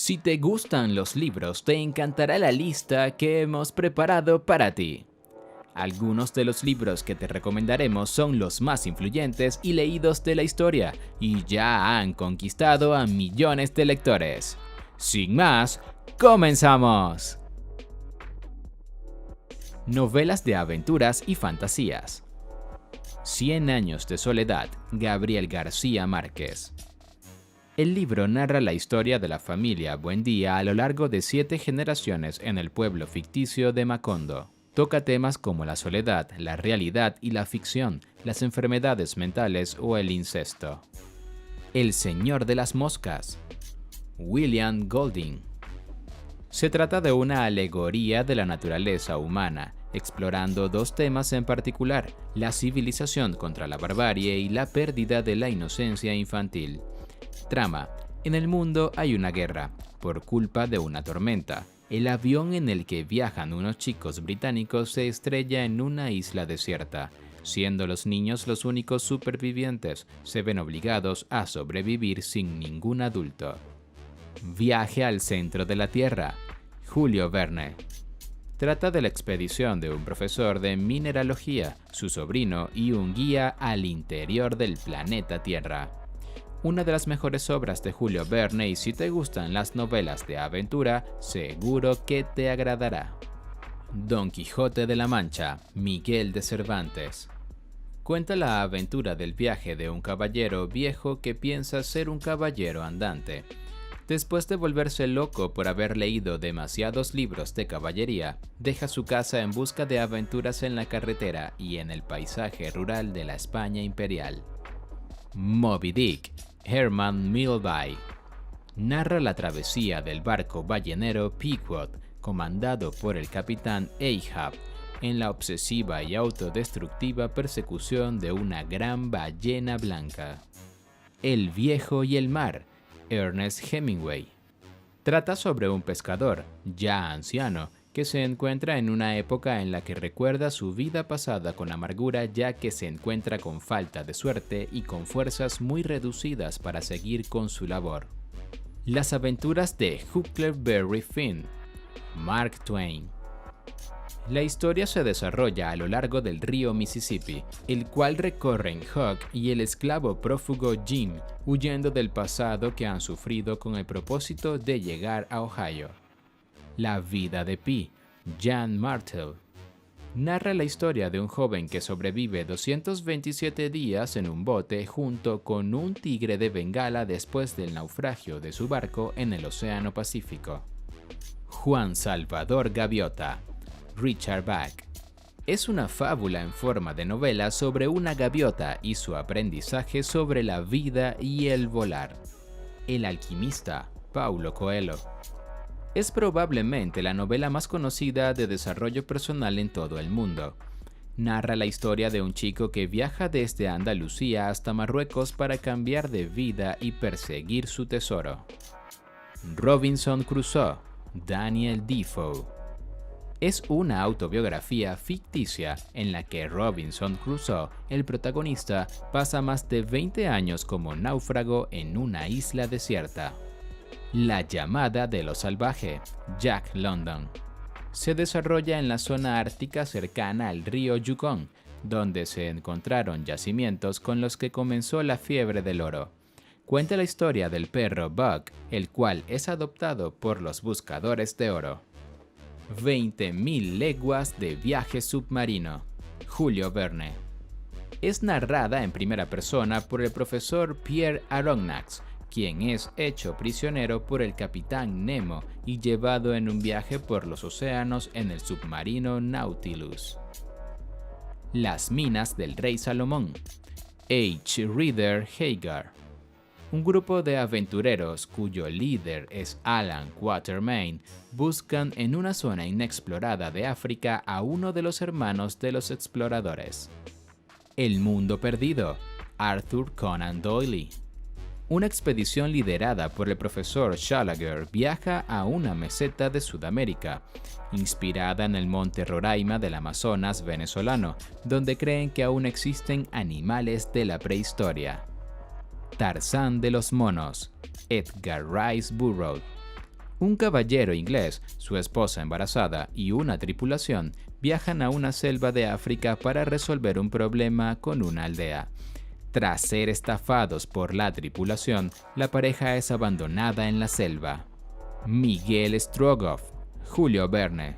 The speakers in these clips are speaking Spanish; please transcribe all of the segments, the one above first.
Si te gustan los libros, te encantará la lista que hemos preparado para ti. Algunos de los libros que te recomendaremos son los más influyentes y leídos de la historia, y ya han conquistado a millones de lectores. Sin más, ¡comenzamos! Novelas de aventuras y fantasías. 100 años de soledad, Gabriel García Márquez. El libro narra la historia de la familia Buendía a lo largo de 7 generaciones en el pueblo ficticio de Macondo. Toca temas como la soledad, la realidad y la ficción, las enfermedades mentales o el incesto. El Señor de las Moscas. William Golding. Se trata de una alegoría de la naturaleza humana, explorando 2 temas en particular: la civilización contra la barbarie y la pérdida de la inocencia infantil. Trama: en el mundo hay una guerra, por culpa de una tormenta. El avión en el que viajan unos chicos británicos se estrella en una isla desierta. Siendo los niños los únicos supervivientes, se ven obligados a sobrevivir sin ningún adulto. Viaje al centro de la Tierra. Julio Verne. Trata de la expedición de un profesor de mineralogía, su sobrino y un guía al interior del planeta Tierra. Una de las mejores obras de Julio Verne, y si te gustan las novelas de aventura, seguro que te agradará. Don Quijote de la Mancha, Miguel de Cervantes. Cuenta la aventura del viaje de un caballero viejo que piensa ser un caballero andante. Después de volverse loco por haber leído demasiados libros de caballería, deja su casa en busca de aventuras en la carretera y en el paisaje rural de la España imperial. Moby Dick, Herman Melville. Narra la travesía del barco ballenero Pequod, comandado por el capitán Ahab, en la obsesiva y autodestructiva persecución de una gran ballena blanca. El viejo y el mar, Ernest Hemingway. Trata sobre un pescador, ya anciano, que se encuentra en una época en la que recuerda su vida pasada con amargura, ya que se encuentra con falta de suerte y con fuerzas muy reducidas para seguir con su labor. Las aventuras de Huckleberry Finn, Mark Twain. La historia se desarrolla a lo largo del río Mississippi, el cual recorren Huck y el esclavo prófugo Jim, huyendo del pasado que han sufrido con el propósito de llegar a Ohio. La vida de Pi, Jan Martel. Narra la historia de un joven que sobrevive 227 días en un bote junto con un tigre de Bengala después del naufragio de su barco en el Océano Pacífico. Juan Salvador Gaviota, Richard Bach. Es una fábula en forma de novela sobre una gaviota y su aprendizaje sobre la vida y el volar. El alquimista, Paulo Coelho. Es probablemente la novela más conocida de desarrollo personal en todo el mundo. Narra la historia de un chico que viaja desde Andalucía hasta Marruecos para cambiar de vida y perseguir su tesoro. Robinson Crusoe, Daniel Defoe. Es una autobiografía ficticia en la que Robinson Crusoe, el protagonista, pasa más de 20 años como náufrago en una isla desierta. La llamada de lo salvaje, Jack London. Se desarrolla en la zona ártica cercana al río Yukón, donde se encontraron yacimientos con los que comenzó la fiebre del oro. Cuenta la historia del perro Buck, el cual es adoptado por los buscadores de oro. 20.000 leguas de viaje submarino, Julio Verne. Es narrada en primera persona por el profesor Pierre Aronnax, quien es hecho prisionero por el capitán Nemo y llevado en un viaje por los océanos en el submarino Nautilus. Las minas del rey Salomón, H. Rider Haggard. Un grupo de aventureros cuyo líder es Alan Quatermain buscan en una zona inexplorada de África a uno de los hermanos de los exploradores. El mundo perdido, Arthur Conan Doyle. Una expedición liderada por el profesor Gallagher viaja a una meseta de Sudamérica, inspirada en el monte Roraima del Amazonas venezolano, donde creen que aún existen animales de la prehistoria. Tarzán de los monos, Edgar Rice Burroughs. Un caballero inglés, su esposa embarazada y una tripulación viajan a una selva de África para resolver un problema con una aldea. Tras ser estafados por la tripulación, la pareja es abandonada en la selva. Miguel Strogoff, Julio Verne.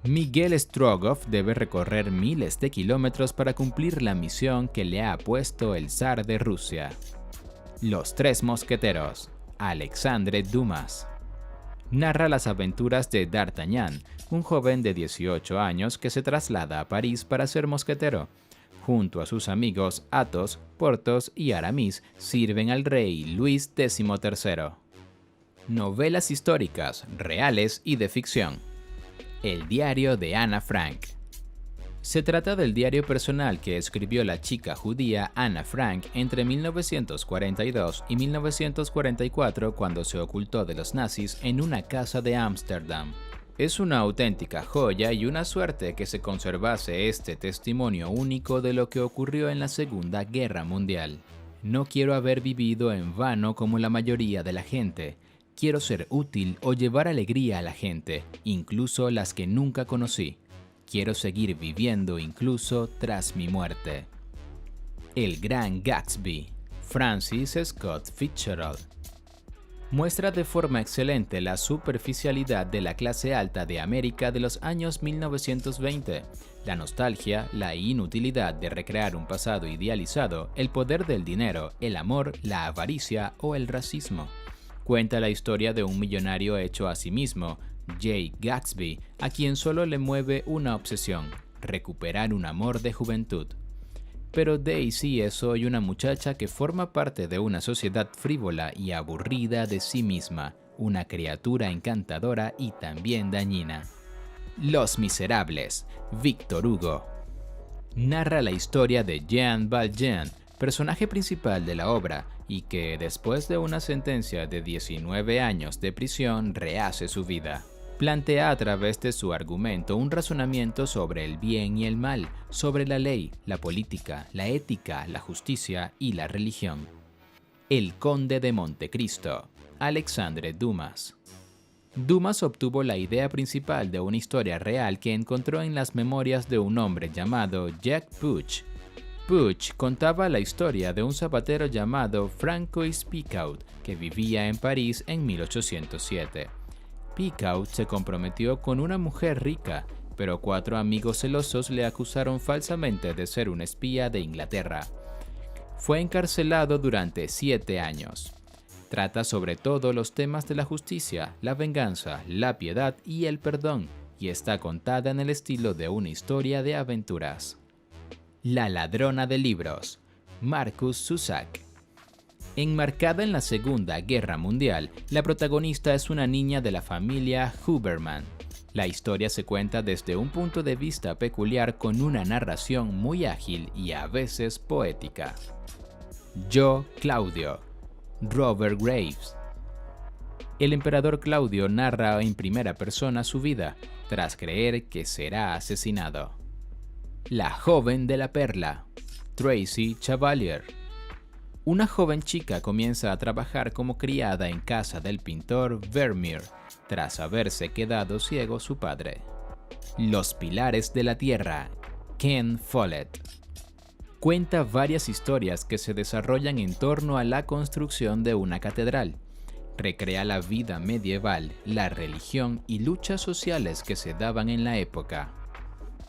Miguel Strogoff debe recorrer miles de kilómetros para cumplir la misión que le ha puesto el zar de Rusia. Los Tres Mosqueteros, Alexandre Dumas. Narra las aventuras de D'Artagnan, un joven de 18 años que se traslada a París para ser mosquetero. Junto a sus amigos Athos, Porthos y Aramis, sirven al rey Luis XIII. Novelas históricas, reales y de ficción. El diario de Ana Frank. Se trata del diario personal que escribió la chica judía Ana Frank entre 1942 y 1944 cuando se ocultó de los nazis en una casa de Ámsterdam. Es una auténtica joya y una suerte que se conservase este testimonio único de lo que ocurrió en la Segunda Guerra Mundial. No quiero haber vivido en vano como la mayoría de la gente. Quiero ser útil o llevar alegría a la gente, incluso las que nunca conocí. Quiero seguir viviendo incluso tras mi muerte. El Gran Gatsby, Francis Scott Fitzgerald. Muestra de forma excelente la superficialidad de la clase alta de América de los años 1920, la nostalgia, la inutilidad de recrear un pasado idealizado, el poder del dinero, el amor, la avaricia o el racismo. Cuenta la historia de un millonario hecho a sí mismo, Jay Gatsby, a quien solo le mueve una obsesión: recuperar un amor de juventud. Pero Daisy es hoy una muchacha que forma parte de una sociedad frívola y aburrida de sí misma, una criatura encantadora y también dañina. Los Miserables, Víctor Hugo. Narra la historia de Jean Valjean, personaje principal de la obra, y que después de una sentencia de 19 años de prisión rehace su vida. Plantea a través de su argumento un razonamiento sobre el bien y el mal, sobre la ley, la política, la ética, la justicia y la religión. El Conde de Montecristo, Alexandre Dumas. Dumas obtuvo la idea principal de una historia real que encontró en las memorias de un hombre llamado Jack Puch. Puch contaba la historia de un zapatero llamado Francois Picaud que vivía en París en 1807. Picaud se comprometió con una mujer rica, pero 4 amigos celosos le acusaron falsamente de ser un espía de Inglaterra. Fue encarcelado durante 7 años. Trata sobre todo los temas de la justicia, la venganza, la piedad y el perdón, y está contada en el estilo de una historia de aventuras. La ladrona de libros, Marcus Zusak. Enmarcada en la Segunda Guerra Mundial, la protagonista es una niña de la familia Huberman. La historia se cuenta desde un punto de vista peculiar con una narración muy ágil y a veces poética. Yo, Claudio, Robert Graves. El emperador Claudio narra en primera persona su vida, tras creer que será asesinado. La joven de la perla, Tracy Chevalier. Una joven chica comienza a trabajar como criada en casa del pintor Vermeer, tras haberse quedado ciego su padre. Los pilares de la tierra, Ken Follett. Cuenta varias historias que se desarrollan en torno a la construcción de una catedral. Recrea la vida medieval, la religión y luchas sociales que se daban en la época.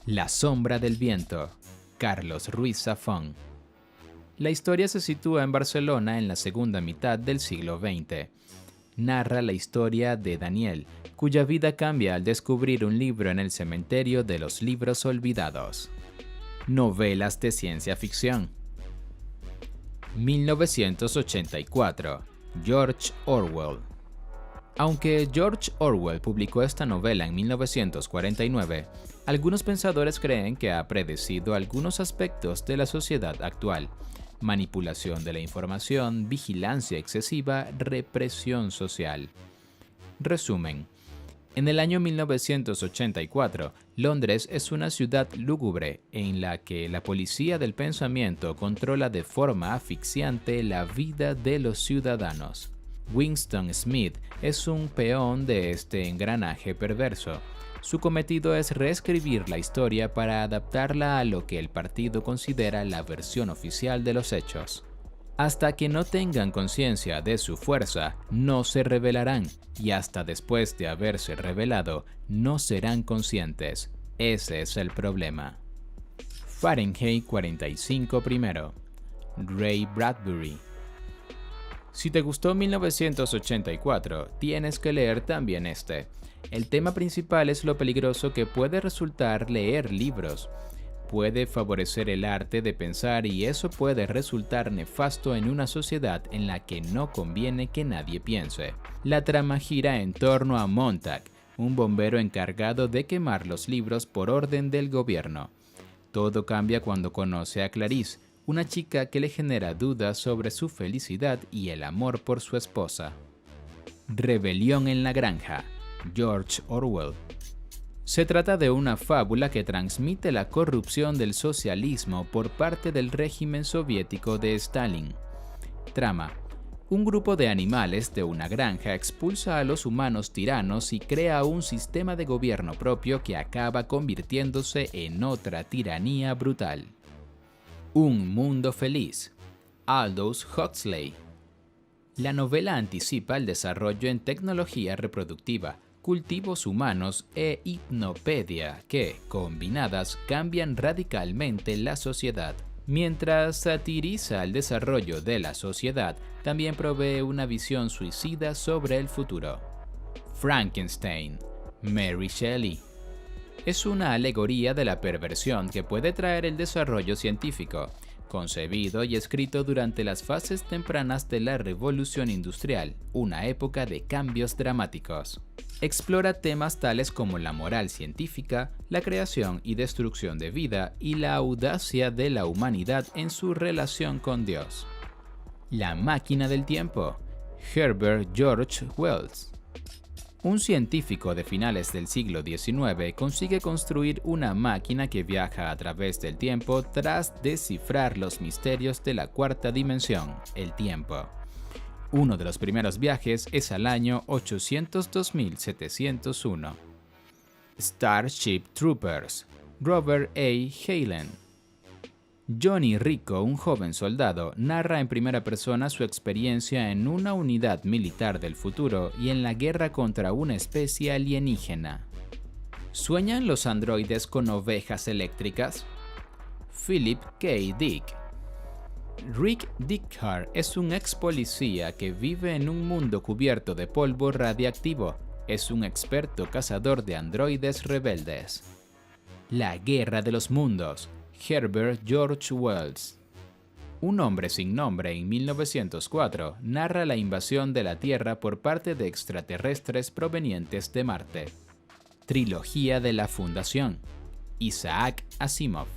La sombra del viento, Carlos Ruiz Zafón. La historia se sitúa en Barcelona en la segunda mitad del siglo XX. Narra la historia de Daniel, cuya vida cambia al descubrir un libro en el cementerio de los libros olvidados. Novelas de ciencia ficción. 1984. George Orwell. Aunque George Orwell publicó esta novela en 1949, algunos pensadores creen que ha predecido algunos aspectos de la sociedad actual: manipulación de la información, vigilancia excesiva, represión social. Resumen. En el año 1984, Londres es una ciudad lúgubre en la que la policía del pensamiento controla de forma asfixiante la vida de los ciudadanos. Winston Smith es un peón de este engranaje perverso. Su cometido es reescribir la historia para adaptarla a lo que el partido considera la versión oficial de los hechos. Hasta que no tengan conciencia de su fuerza, no se rebelarán, y hasta después de haberse rebelado, no serán conscientes. Ese es el problema. Fahrenheit 45 primero. Ray Bradbury. Si te gustó 1984, tienes que leer también este. El tema principal es lo peligroso que puede resultar leer libros. Puede favorecer el arte de pensar y eso puede resultar nefasto en una sociedad en la que no conviene que nadie piense. La trama gira en torno a Montag, un bombero encargado de quemar los libros por orden del gobierno. Todo cambia cuando conoce a Clarice, una chica que le genera dudas sobre su felicidad y el amor por su esposa. Rebelión en la granja. George Orwell. Se trata de una fábula que transmite la corrupción del socialismo por parte del régimen soviético de Stalin. Trama. Un grupo de animales de una granja expulsa a los humanos tiranos y crea un sistema de gobierno propio que acaba convirtiéndose en otra tiranía brutal. Un mundo feliz. Aldous Huxley. La novela anticipa el desarrollo en tecnología reproductiva, cultivos humanos e hipnopedia que, combinadas, cambian radicalmente la sociedad. Mientras satiriza el desarrollo de la sociedad, también provee una visión suicida sobre el futuro. Frankenstein. Mary Shelley. Es una alegoría de la perversión que puede traer el desarrollo científico, concebido y escrito durante las fases tempranas de la Revolución Industrial, una época de cambios dramáticos. Explora temas tales como la moral científica, la creación y destrucción de vida y la audacia de la humanidad en su relación con Dios. La máquina del tiempo. Herbert George Wells. Un científico de finales del siglo XIX consigue construir una máquina que viaja a través del tiempo tras descifrar los misterios de la cuarta dimensión, el tiempo. Uno de los primeros viajes es al año 802.701. Starship Troopers. Robert A. Heinlein. Johnny Rico, un joven soldado, narra en primera persona su experiencia en una unidad militar del futuro y en la guerra contra una especie alienígena. ¿Sueñan los androides con ovejas eléctricas? Philip K. Dick. Rick Deckard es un ex policía que vive en un mundo cubierto de polvo radiactivo. Es un experto cazador de androides rebeldes. La Guerra de los Mundos. Herbert George Wells. Un hombre sin nombre en 1904 narra la invasión de la Tierra por parte de extraterrestres provenientes de Marte. Trilogía de la Fundación. Isaac Asimov.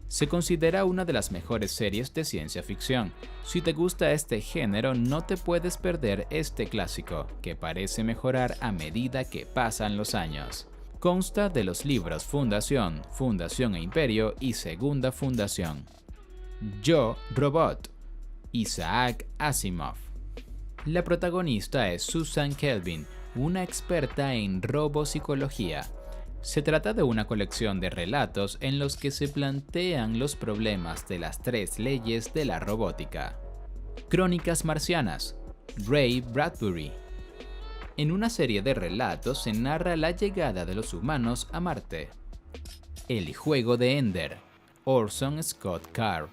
Se considera una de las mejores series de ciencia ficción. Si te gusta este género, no te puedes perder este clásico, que parece mejorar a medida que pasan los años. Consta de los libros Fundación, Fundación e Imperio y Segunda Fundación. Yo, Robot. Isaac Asimov. La protagonista es Susan Kelvin, una experta en robopsicología. Se trata de una colección de relatos en los que se plantean los problemas de las tres leyes de la robótica. Crónicas marcianas. Ray Bradbury. En una serie de relatos se narra la llegada de los humanos a Marte. El juego de Ender. Orson Scott Card.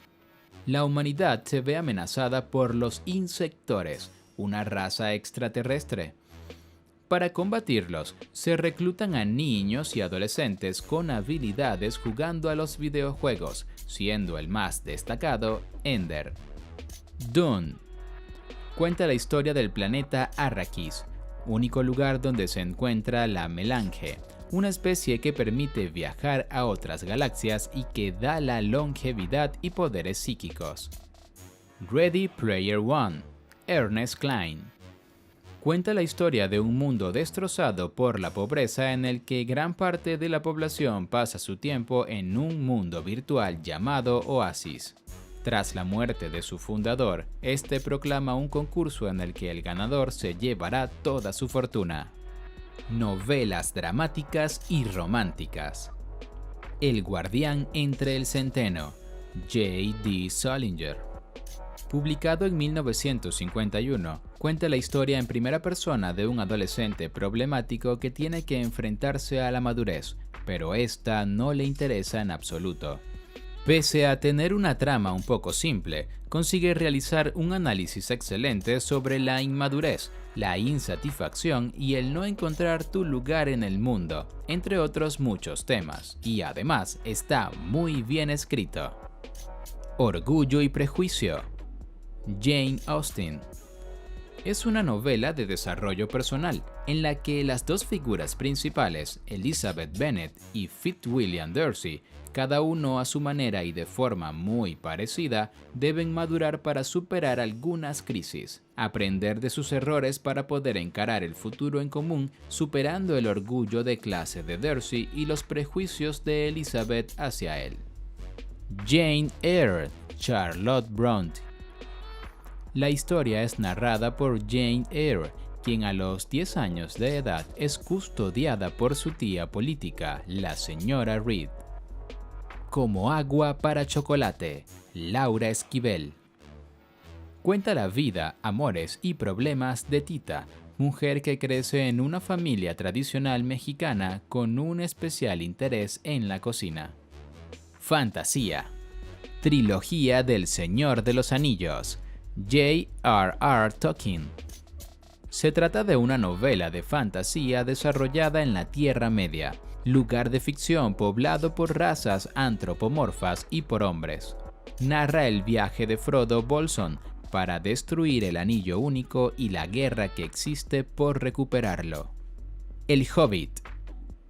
La humanidad se ve amenazada por los insectores, una raza extraterrestre. Para combatirlos, se reclutan a niños y adolescentes con habilidades jugando a los videojuegos, siendo el más destacado Ender. Dune. Cuenta la historia del planeta Arrakis, único lugar donde se encuentra la melange, una especie que permite viajar a otras galaxias y que da la longevidad y poderes psíquicos. Ready Player One. Ernest Cline. Cuenta la historia de un mundo destrozado por la pobreza en el que gran parte de la población pasa su tiempo en un mundo virtual llamado Oasis. Tras la muerte de su fundador, este proclama un concurso en el que el ganador se llevará toda su fortuna. Novelas dramáticas y románticas. El guardián entre el centeno, J. D. Salinger. Publicado en 1951, cuenta la historia en primera persona de un adolescente problemático que tiene que enfrentarse a la madurez, pero esta no le interesa en absoluto. Pese a tener una trama un poco simple, consigue realizar un análisis excelente sobre la inmadurez, la insatisfacción y el no encontrar tu lugar en el mundo, entre otros muchos temas, y además está muy bien escrito. Orgullo y prejuicio. Jane Austen. Es una novela de desarrollo personal, en la que las dos figuras principales, Elizabeth Bennet y Fitzwilliam Darcy, cada uno a su manera y de forma muy parecida, deben madurar para superar algunas crisis, aprender de sus errores para poder encarar el futuro en común, superando el orgullo de clase de Darcy y los prejuicios de Elizabeth hacia él. Jane Eyre, Charlotte Brontë. La historia es narrada por Jane Eyre, quien a los 10 años de edad es custodiada por su tía política, la señora Reed. Como agua para chocolate, Laura Esquivel. Cuenta la vida, amores y problemas de Tita, mujer que crece en una familia tradicional mexicana con un especial interés en la cocina. Fantasía. Trilogía del Señor de los Anillos. J.R.R. Tolkien. Se trata de una novela de fantasía desarrollada en la Tierra Media, lugar de ficción poblado por razas antropomorfas y por hombres. Narra el viaje de Frodo Bolsón para destruir el Anillo Único y la guerra que existe por recuperarlo. El Hobbit.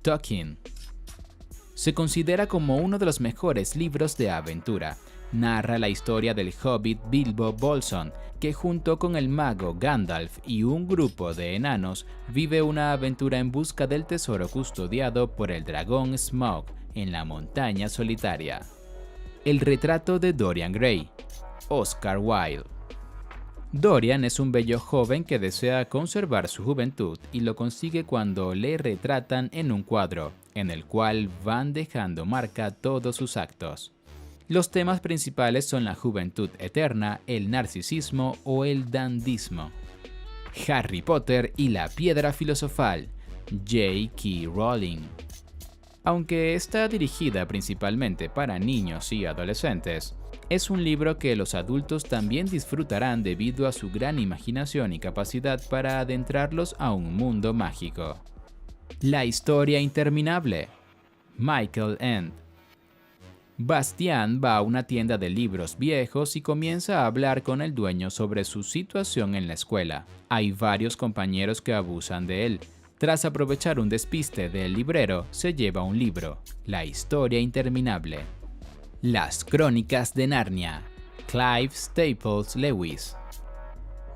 Tolkien. Se considera como uno de los mejores libros de aventura. Narra la historia del hobbit Bilbo Bolsón, que junto con el mago Gandalf y un grupo de enanos vive una aventura en busca del tesoro custodiado por el dragón Smaug en la montaña solitaria. El retrato de Dorian Gray. Oscar Wilde. Dorian es un bello joven que desea conservar su juventud y lo consigue cuando le retratan en un cuadro, en el cual van dejando marca todos sus actos. Los temas principales son la juventud eterna, el narcisismo o el dandismo. Harry Potter y la piedra filosofal. J.K. Rowling. Aunque está dirigida principalmente para niños y adolescentes, es un libro que los adultos también disfrutarán debido a su gran imaginación y capacidad para adentrarlos a un mundo mágico. La historia interminable. Michael Ende. Bastián va a una tienda de libros viejos y comienza a hablar con el dueño sobre su situación en la escuela. Hay varios compañeros que abusan de él. Tras aprovechar un despiste del librero, se lleva un libro, La historia interminable. Las crónicas de Narnia. Clive Staples Lewis.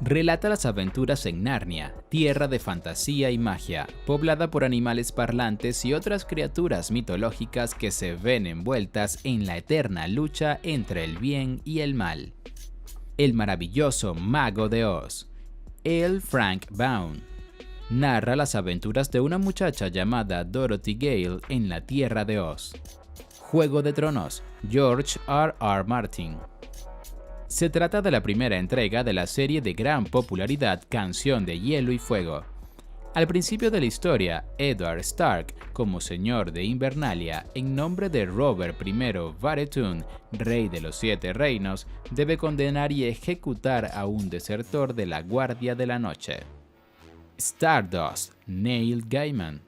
Relata las aventuras en Narnia, tierra de fantasía y magia, poblada por animales parlantes y otras criaturas mitológicas que se ven envueltas en la eterna lucha entre el bien y el mal. El maravilloso Mago de Oz. L. Frank Baum. Narra las aventuras de una muchacha llamada Dorothy Gale en la Tierra de Oz. Juego de Tronos. George R.R. Martin. Se trata de la primera entrega de la serie de gran popularidad Canción de Hielo y Fuego. Al principio de la historia, Eddard Stark, como señor de Invernalia, en nombre de Robert I Baratheon, rey de los 7 reinos, debe condenar y ejecutar a un desertor de la Guardia de la Noche. Stardust, Neil Gaiman.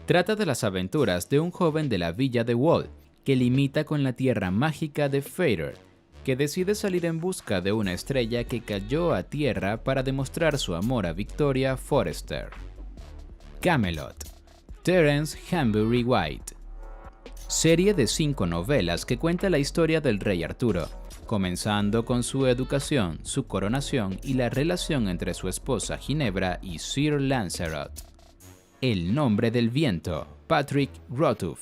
Trata de las aventuras de un joven de la villa de Wall, que limita con la tierra mágica de Fader, que decide salir en busca de una estrella que cayó a tierra para demostrar su amor a Victoria Forrester. Camelot. Terence Hambury White. Serie de 5 novelas que cuenta la historia del rey Arturo, comenzando con su educación, su coronación y la relación entre su esposa Ginebra y Sir Lancelot. El nombre del viento. Patrick Rothfuss.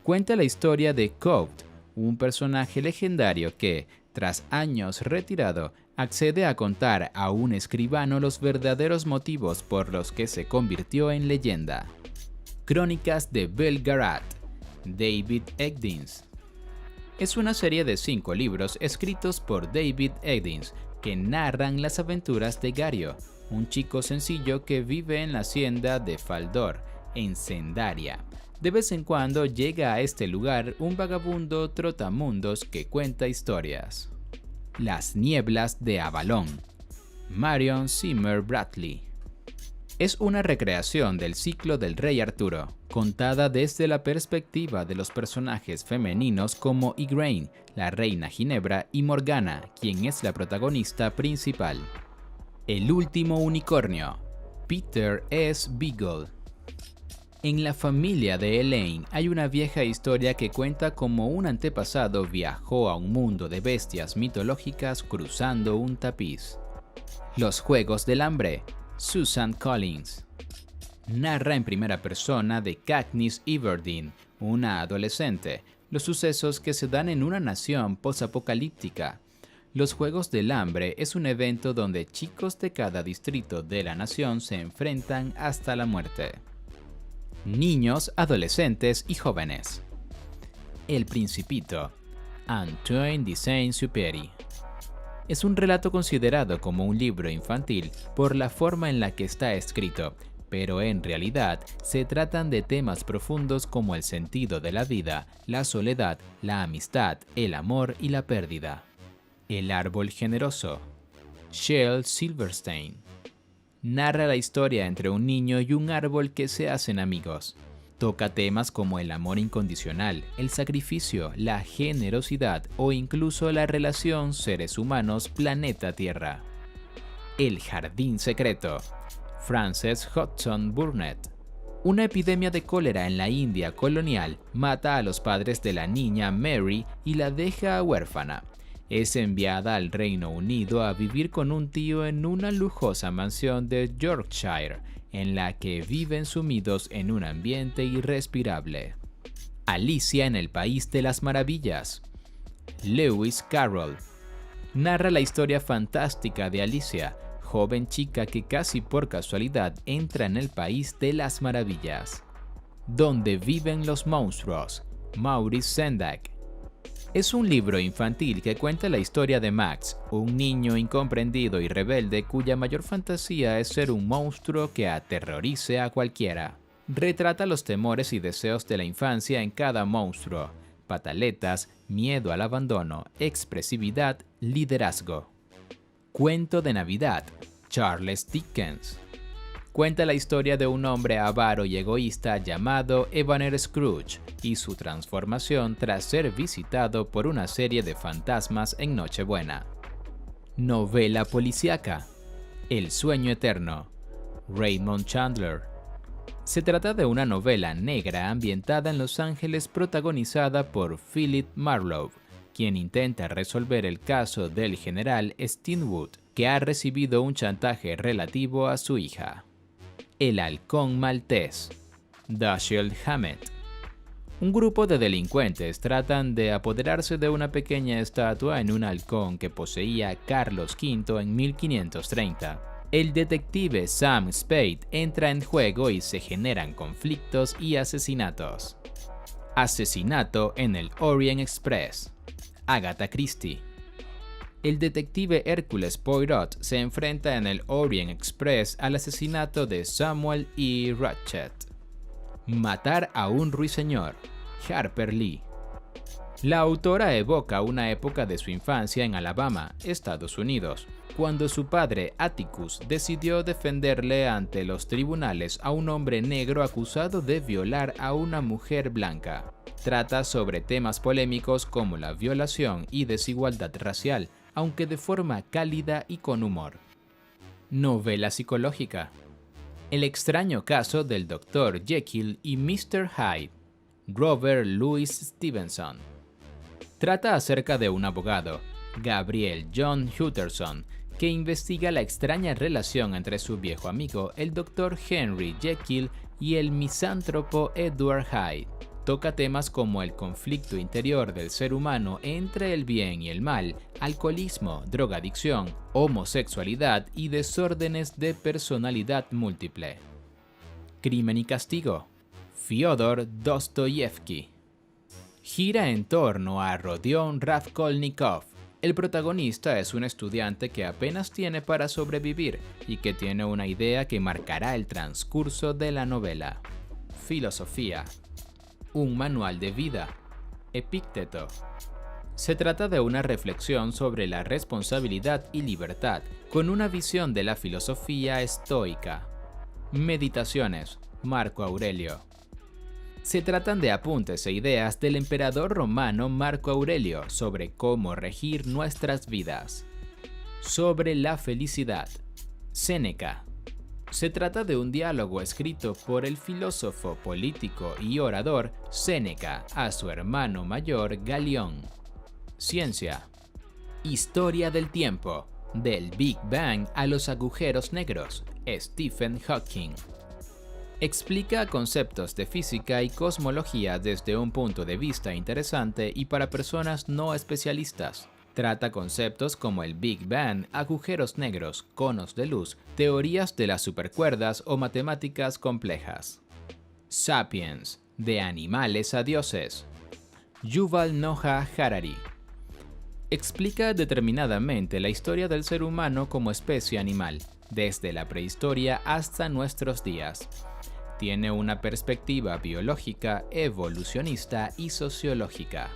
Cuenta la historia de Colt, un personaje legendario que, tras años retirado, accede a contar a un escribano los verdaderos motivos por los que se convirtió en leyenda. Crónicas de Belgarath, David Eddings. Es una serie de 5 libros escritos por David Eddings que narran las aventuras de Gario, un chico sencillo que vive en la hacienda de Faldor, en Zendaria. De vez en cuando llega a este lugar un vagabundo trotamundos que cuenta historias. Las nieblas de Avalon, Marion Zimmer Bradley. Es una recreación del ciclo del Rey Arturo, contada desde la perspectiva de los personajes femeninos como Igraine, la reina Ginebra, y Morgana, quien es la protagonista principal. El último unicornio, Peter S. Beagle. En la familia de Elaine hay una vieja historia que cuenta cómo un antepasado viajó a un mundo de bestias mitológicas cruzando un tapiz. Los Juegos del Hambre, Susan Collins. Narra en primera persona de Katniss Everdeen, una adolescente, los sucesos que se dan en una nación posapocalíptica. Los Juegos del Hambre es un evento donde chicos de cada distrito de la nación se enfrentan hasta la muerte. Niños, adolescentes y jóvenes. El Principito, Antoine de Saint-Exupéry. Es un relato considerado como un libro infantil por la forma en la que está escrito, pero en realidad se tratan de temas profundos como el sentido de la vida, la soledad, la amistad, el amor y la pérdida. El árbol generoso, Shel Silverstein. Narra la historia entre un niño y un árbol que se hacen amigos. Toca temas como el amor incondicional, el sacrificio, la generosidad o incluso la relación seres humanos-planeta Tierra. El jardín secreto, Frances Hodgson Burnett. Una epidemia de cólera en la India colonial mata a los padres de la niña Mary y la deja huérfana. Es enviada al Reino Unido a vivir con un tío en una lujosa mansión de Yorkshire, en la que viven sumidos en un ambiente irrespirable. Alicia en el País de las Maravillas, Lewis Carroll. Narra la historia fantástica de Alicia, joven chica que casi por casualidad entra en el País de las Maravillas. Donde viven los monstruos, Maurice Sendak. Es un libro infantil que cuenta la historia de Max, un niño incomprendido y rebelde cuya mayor fantasía es ser un monstruo que aterrorice a cualquiera. Retrata los temores y deseos de la infancia en cada monstruo, pataletas, miedo al abandono, expresividad, liderazgo. Cuento de Navidad, Charles Dickens. Cuenta la historia de un hombre avaro y egoísta llamado Ebenezer Scrooge y su transformación tras ser visitado por una serie de fantasmas en Nochebuena. Novela policíaca, El sueño eterno, Raymond Chandler. Se trata de una novela negra ambientada en Los Ángeles protagonizada por Philip Marlowe, quien intenta resolver el caso del general Steenwood, que ha recibido un chantaje relativo a su hija. El halcón maltés, Dashiell Hammett. Un grupo de delincuentes tratan de apoderarse de una pequeña estatua en un halcón que poseía Carlos V en 1530. El detective Sam Spade entra en juego y se generan conflictos y asesinatos. Asesinato en el Orient Express, Agatha Christie. El detective Hercules Poirot se enfrenta en el Orient Express al asesinato de Samuel E. Ratchet. Matar a un ruiseñor, Harper Lee. La autora evoca una época de su infancia en Alabama, Estados Unidos, cuando su padre Atticus decidió defenderle ante los tribunales a un hombre negro acusado de violar a una mujer blanca. Trata sobre temas polémicos como la violación y desigualdad racial, aunque de forma cálida y con humor. Novela psicológica. El extraño caso del Dr. Jekyll y Mr. Hyde, Robert Louis Stevenson. Trata acerca de un abogado, Gabriel John Utterson, que investiga la extraña relación entre su viejo amigo, el Dr. Henry Jekyll, y el misántropo Edward Hyde. Toca temas como el conflicto interior del ser humano entre el bien y el mal, alcoholismo, drogadicción, homosexualidad y desórdenes de personalidad múltiple. Crimen y castigo. Fyodor Dostoyevsky. Gira en torno a Rodion Raskolnikov. El protagonista es un estudiante que apenas tiene para sobrevivir y que tiene una idea que marcará el transcurso de la novela. Filosofía. Un manual de vida. Epícteto. Se trata de una reflexión sobre la responsabilidad y libertad, con una visión de la filosofía estoica. Meditaciones. Marco Aurelio. Se tratan de apuntes e ideas del emperador romano Marco Aurelio sobre cómo regir nuestras vidas. Sobre la felicidad. Séneca. Se trata de un diálogo escrito por el filósofo, político y orador Séneca a su hermano mayor Galión. Ciencia. Historia del tiempo. Del Big Bang a los agujeros negros. Stephen Hawking. Explica conceptos de física y cosmología desde un punto de vista interesante y para personas no especialistas. Trata conceptos como el Big Bang, agujeros negros, conos de luz, teorías de las supercuerdas o matemáticas complejas. Sapiens, de animales a dioses. Yuval Noah Harari. Explica determinadamente la historia del ser humano como especie animal, desde la prehistoria hasta nuestros días. Tiene una perspectiva biológica, evolucionista y sociológica.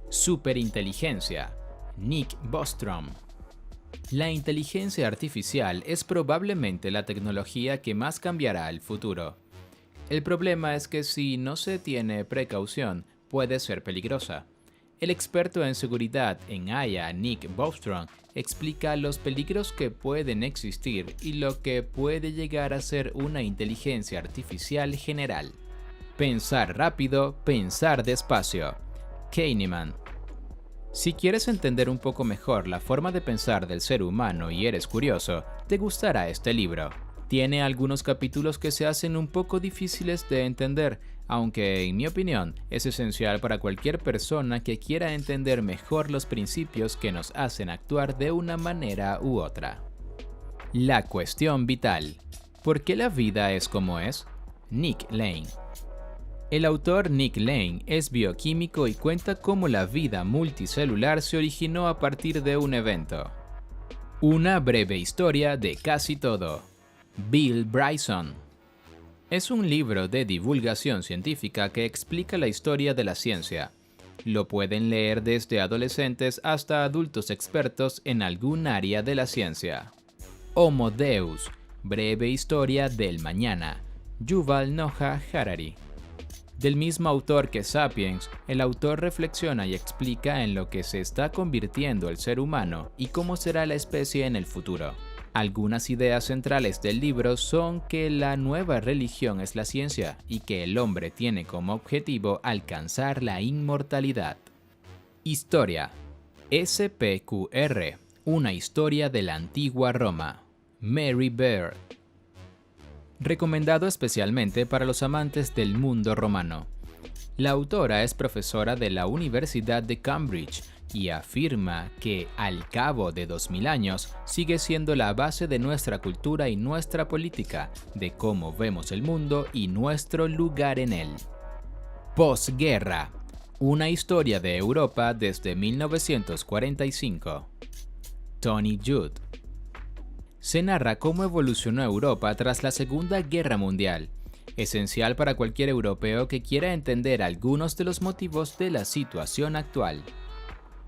Superinteligencia. Nick Bostrom. La inteligencia artificial es probablemente la tecnología que más cambiará el futuro. El problema es que si no se tiene precaución, puede ser peligrosa. El experto en seguridad en IA, Nick Bostrom, explica los peligros que pueden existir y lo que puede llegar a ser una inteligencia artificial general. Pensar rápido, pensar despacio. Kahneman. Si quieres entender un poco mejor la forma de pensar del ser humano y eres curioso, te gustará este libro. Tiene algunos capítulos que se hacen un poco difíciles de entender, aunque en mi opinión es esencial para cualquier persona que quiera entender mejor los principios que nos hacen actuar de una manera u otra. La cuestión vital. ¿Por qué la vida es como es? Nick Lane. El autor Nick Lane es bioquímico y cuenta cómo la vida multicelular se originó a partir de un evento. Una breve historia de casi todo. Bill Bryson. Es un libro de divulgación científica que explica la historia de la ciencia. Lo pueden leer desde adolescentes hasta adultos expertos en algún área de la ciencia. Homo Deus. Breve historia del mañana. Yuval Noah Harari. Del mismo autor que Sapiens, el autor reflexiona y explica en lo que se está convirtiendo el ser humano y cómo será la especie en el futuro. Algunas ideas centrales del libro son que la nueva religión es la ciencia y que el hombre tiene como objetivo alcanzar la inmortalidad. Historia. SPQR. Una historia de la antigua Roma. Mary Beard. Recomendado especialmente para los amantes del mundo romano. La autora es profesora de la Universidad de Cambridge y afirma que, al cabo de 2000 años, sigue siendo la base de nuestra cultura y nuestra política, de cómo vemos el mundo y nuestro lugar en él. Posguerra. Una historia de Europa desde 1945. Tony Judd. Se narra cómo evolucionó Europa tras la Segunda Guerra Mundial, esencial para cualquier europeo que quiera entender algunos de los motivos de la situación actual.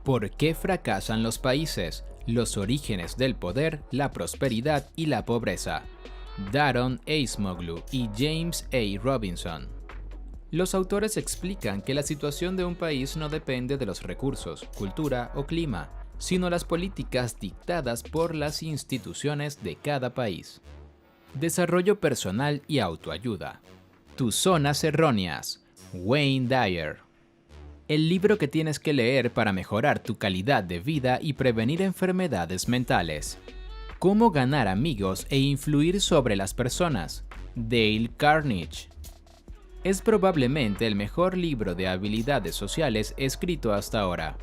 ¿Por qué fracasan los países? Los orígenes del poder, la prosperidad y la pobreza. Daron Acemoglu y James A. Robinson. Los autores explican que la situación de un país no depende de los recursos, cultura o clima, sino las políticas dictadas por las instituciones de cada país. Desarrollo personal y autoayuda. Tus zonas erróneas. Wayne Dyer. El libro que tienes que leer para mejorar tu calidad de vida y prevenir enfermedades mentales. Cómo ganar amigos e influir sobre las personas. Dale Carnegie. Es probablemente el mejor libro de habilidades sociales escrito hasta ahora,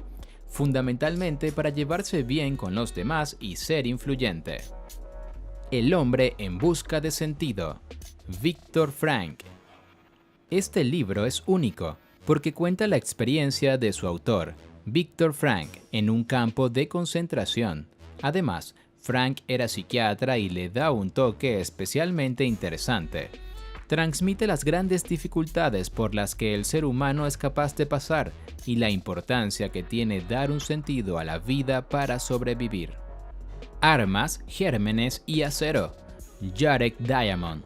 fundamentalmente para llevarse bien con los demás y ser influyente. El hombre en busca de sentido, Viktor Frankl. Este libro es único porque cuenta la experiencia de su autor, Viktor Frankl, en un campo de concentración. Además, Frankl era psiquiatra y le da un toque especialmente interesante. Transmite las grandes dificultades por las que el ser humano es capaz de pasar y la importancia que tiene dar un sentido a la vida para sobrevivir. Armas, gérmenes y acero, Jarek Diamond.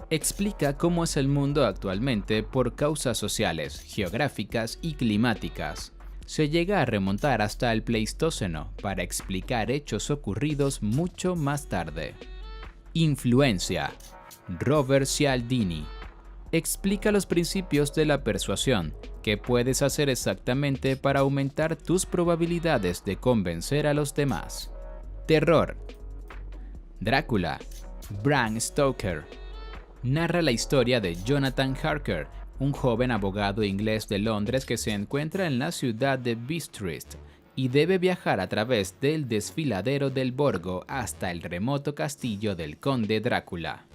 Explica cómo es el mundo actualmente por causas sociales, geográficas y climáticas. Se llega a remontar hasta el Pleistoceno para explicar hechos ocurridos mucho más tarde. Influencia, Robert Cialdini. Explica los principios de la persuasión, qué puedes hacer exactamente para aumentar tus probabilidades de convencer a los demás. Terror, Drácula, Bram Stoker. Narra la historia de Jonathan Harker, un joven abogado inglés de Londres que se encuentra en la ciudad de Bicester y debe viajar a través del desfiladero del Borgo hasta el remoto castillo del conde Drácula.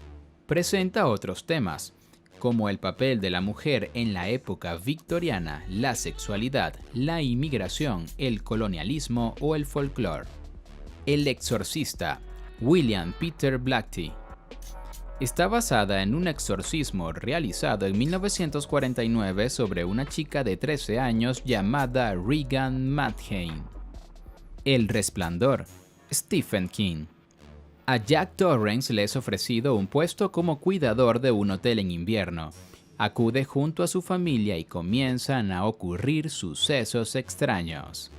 Presenta otros temas, como el papel de la mujer en la época victoriana, la sexualidad, la inmigración, el colonialismo o el folclore. El exorcista, William Peter Blatty. Está basada en un exorcismo realizado en 1949 sobre una chica de 13 años llamada Regan Mathein. El Resplandor, Stephen King. A Jack Torrance le es ofrecido un puesto como cuidador de un hotel en invierno. Acude junto a su familia y comienzan a ocurrir sucesos extraños.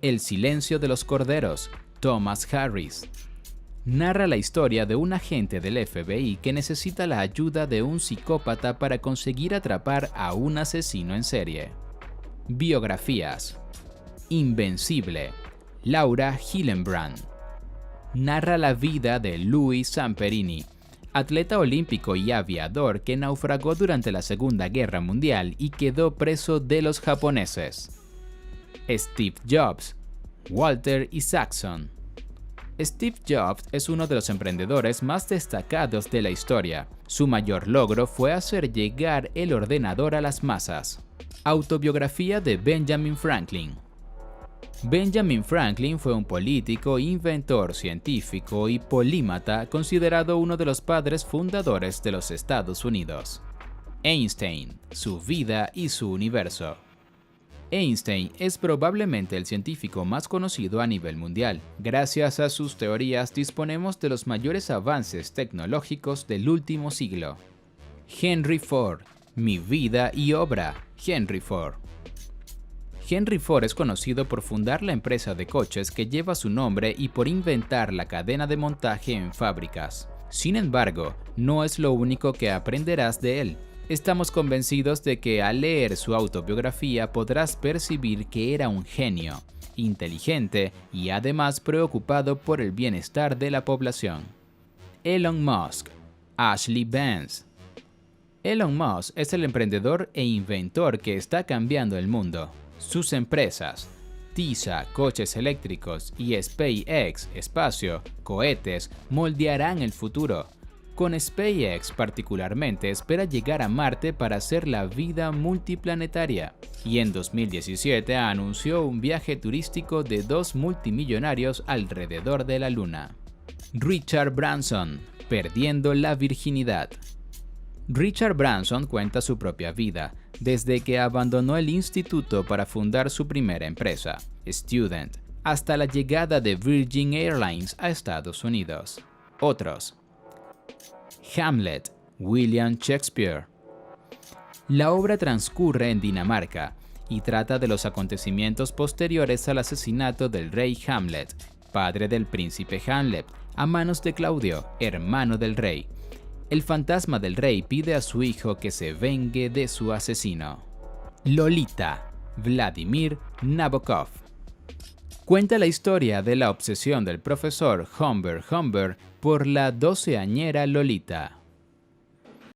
El silencio de los corderos, Thomas Harris. Narra la historia de un agente del FBI que necesita la ayuda de un psicópata para conseguir atrapar a un asesino en serie. Biografías. Invencible, Laura Hillenbrand. Narra la vida de Louis Zamperini, atleta olímpico y aviador que naufragó durante la Segunda Guerra Mundial y quedó preso de los japoneses. Steve Jobs, Walter Isaacson. Steve Jobs es uno de los emprendedores más destacados de la historia. Su mayor logro fue hacer llegar el ordenador a las masas. Autobiografía de Benjamin Franklin. Benjamin Franklin fue un político, inventor, científico y polímata considerado uno de los padres fundadores de los Estados Unidos. Einstein, su vida y su universo. Einstein es probablemente el científico más conocido a nivel mundial. Gracias a sus teorías disponemos de los mayores avances tecnológicos del último siglo. Henry Ford, mi vida y obra, Henry Ford. Henry Ford es conocido por fundar la empresa de coches que lleva su nombre y por inventar la cadena de montaje en fábricas. Sin embargo, no es lo único que aprenderás de él. Estamos convencidos de que al leer su autobiografía podrás percibir que era un genio, inteligente y además preocupado por el bienestar de la población. Elon Musk, Ashley Vance. Elon Musk es el emprendedor e inventor que está cambiando el mundo. Sus empresas, Tesla, coches eléctricos y SpaceX, espacio, cohetes, moldearán el futuro. Con SpaceX particularmente espera llegar a Marte para hacer la vida multiplanetaria, y en 2017 anunció un viaje turístico de 2 multimillonarios alrededor de la Luna. Richard Branson, perdiendo la virginidad. Richard Branson cuenta su propia vida, desde que abandonó el instituto para fundar su primera empresa, Student, hasta la llegada de Virgin Airlines a Estados Unidos. Otros. Hamlet, William Shakespeare. La obra transcurre en Dinamarca y trata de los acontecimientos posteriores al asesinato del rey Hamlet, padre del príncipe Hamlet, a manos de Claudio, hermano del rey. El fantasma del rey pide a su hijo que se vengue de su asesino. Lolita, Vladimir Nabokov. Cuenta la historia de la obsesión del profesor Humbert Humbert por la 12añera Lolita.